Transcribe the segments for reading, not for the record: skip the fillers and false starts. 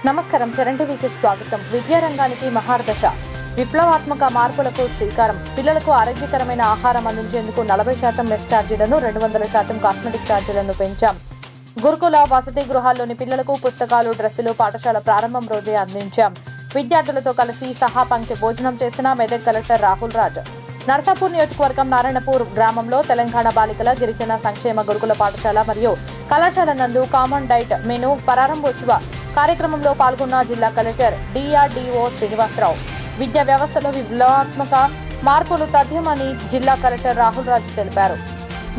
నమస్కారం. చరణ్ టీవీకి స్వాగతం. విద్యారంగానికి మహార్దశ విప్లవాత్మక మార్పులకు శ్రీకారం. పిల్లలకు ఆరోగ్యకరమైన ఆహారం అందించేందుకు 40% మెస్ ఛార్జీలను 200% కాస్మెటిక్ ఛార్జీలను పెంచాం. గురుకుల వసతి గృహాల్లోని పిల్లలకు పుస్తకాలు, డ్రెస్సులు పాఠశాల ప్రారంభం రోజే అందించాం. విద్యార్థులతో కలిసి సహా పంక్తి భోజనం చేసిన మెదక్ కలెక్టర్ రాహుల్ రాజ్. నర్సాపూర్ నియోజకవర్గం నారాయణపూర్ గ్రామంలో తెలంగాణ బాలికల గిరిజన సంక్షేమ గురుకుల పాఠశాల మరియు కళాశాల నందు కామన్ డైట్ మెనూ ప్రారంభోత్సవ కార్యక్రమంలో పాల్గొన్న జిల్లా కలెక్టర్ DRDO శ్రీనివాసరావు. విద్యా వ్యవస్థలో విప్లవాత్మక మార్పులు తథ్యమని జిల్లా కలెక్టర్ రాహుల్ రాజ్ తెలిపారు.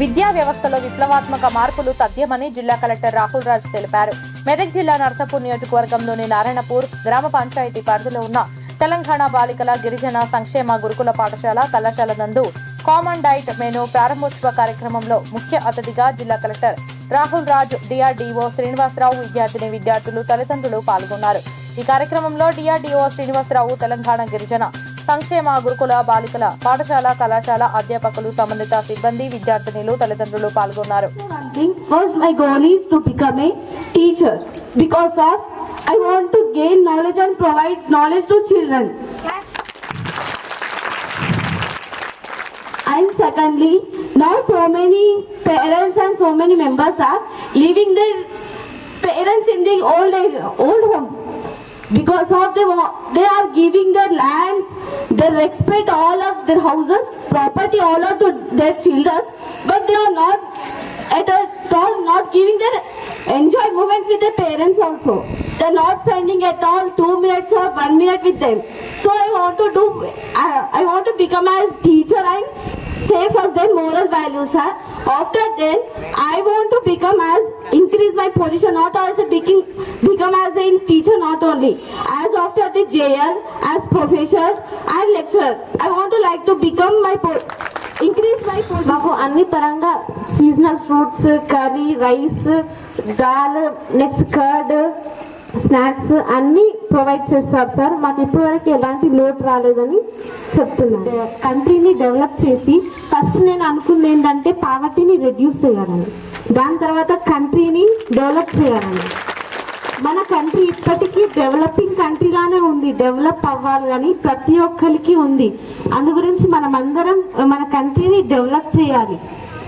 విద్యా వ్యవస్థలో విప్లవాత్మక మార్పులు తథ్యమని జిల్లా కలెక్టర్ రాహుల్ రాజ్ తెలిపారు. మెదక్ జిల్లా నర్సాపూర్ నియోజకవర్గంలోని నారాయణపూర్ గ్రామ పంచాయతీ పరిధిలో ఉన్న తెలంగాణ బాలికల గిరిజన సంక్షేమ గురుకుల పాఠశాల కళాశాల నందు కామన్ డైట్ మెనూ ప్రారంభోత్సవ కార్యక్రమంలో ముఖ్య అతిథిగా జిల్లా కలెక్టర్ రాహుల్ రాజ్, DRDO శ్రీనివాసరావు, విద్యార్థులు, తల్లిదండ్రులు పాల్గొన్నారు. ఈ కార్యక్రమంలో DRDO శ్రీనివాసరావు, తెలంగాణ గిరిజన సంక్షేమ గురుకుల బాలికల పాఠశాల కళాశాల అధ్యాపకులు, సంబంధిత సిబ్బంది, విద్యార్థినులు, తల్లిదండ్రులు పాల్గొన్నారు. First, my goal is to become a teacher because I want to gain knowledge and provide knowledge to children. And secondly, now so many parents and so many members are leaving their parents in the old homes because of they are giving their lands, they respect all of their houses, property all of to their children, but they are not at all not giving their enjoy moments with their parents also. They are not spending at all 2 minutes or 1 minute with them. So I want to become as teacher and say for them moral values, sir. After then, I want to become as increase my position, not as a become as a teacher, not only as after the JL, as professor and lecturer. I want to like to become my increase my position. మాకు అన్ని పరంగా seasonal fruits, curry, rice, dal, next curd, snacks అన్నీ provide చేస్తారు sir. మాకు ఇప్పటివరకు ఎలాంటి లోటు రాలేదని చెప్తున్నాను. కంట్రీని డెవలప్ చేసి ఫస్ట్ నేను అనుకుంది ఏంటంటే పావర్టీని రెడ్యూస్ చేయాలని, దాని తర్వాత కంట్రీని డెవలప్ చేయాలని. మన కంట్రీ ఇప్పటికీ డెవలపింగ్ కంట్రీగానే ఉంది, డెవలప్ అవ్వాలి అని ప్రతి ఒక్కరికి ఉంది. అందు గురించి మనం అందరం మన కంట్రీని డెవలప్ చేయాలి.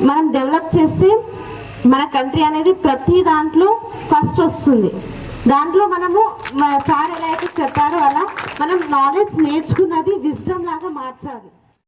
మనం డెవలప్ చేస్తే మన కంట్రీ అనేది ప్రతి దాంట్లో ఫస్ట్ వస్తుంది. దాంట్లో మనము సార్ ఎలా అయితే చెప్పారో అలా మనం నాలెడ్జ్ నేర్చుకున్నది విజ్డమ్ లాగా మార్చాలి.